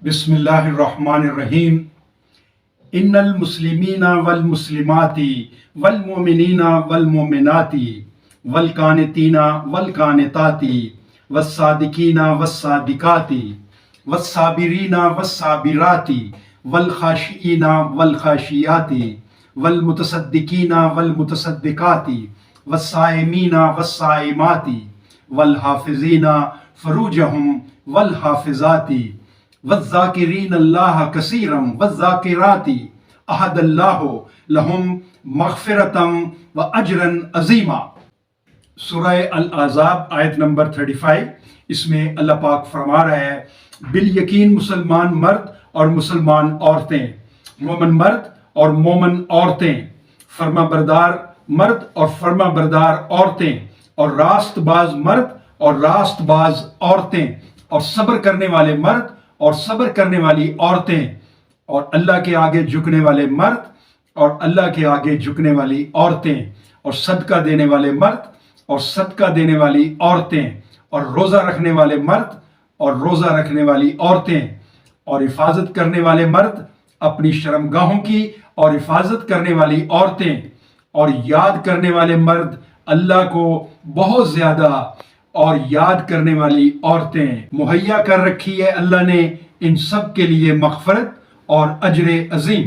बिस्मिल्लाहिर्रहमानिर्रहीम। इन्नल मुस्लिमीना वल मुस्लिमाती वल मोमिनीना वल मोमिनाती वल कानितीना वल कानिताती वस्सादिकीना वस्सादिकाती वस्साबिरीना वस्साबिराती वल खाशिईना वल खाशियाती वल मुतसद्दिकीना वल मुतसद्दिकाती वस्साइमीना वस्साइमाती वल हाफिज़ीना फरूजहुम वल हाफिज़ाती वज़्ज़ाकिरीन अल्लाह कसीरम वज़्ज़ाकिराती अहदल्लाहु लहुम मग़फ़िरतम व अजरन अज़ीमा। सूरह अल-अहज़ाब आयत नंबर 35। इसमें अल्लाह पाक फरमा रहा है, बिल यकीन मुसलमान मर्द और मुसलमान औरतें, मोमन मर्द और मोमन औरतें, फर्मा बरदार मर्द और फर्मा बरदार औरतें, और रास्तबाज मर्द और रास्तबाज औरतें, और सब्र करने वाले मर्द और सब्र करने वाली औरतें, और अल्लाह के आगे झुकने वाले मर्द और अल्लाह के आगे झुकने वाली औरतें, और सदका देने वाले मर्द और सदका देने वाली औरतें, और रोज़ा रखने वाले मर्द और रोज़ा रखने वाली औरतें, और हिफाजत करने वाले मर्द अपनी शर्मगाहों की, और हिफाजत करने वाली औरतें, और याद करने वाले मर्द अल्लाह को बहुत ज़्यादा, और याद करने वाली औरतें मुहैया कर रखी है अल्लाह ने इन सब के लिए मग़फ़िरत और अजर अज़ीम।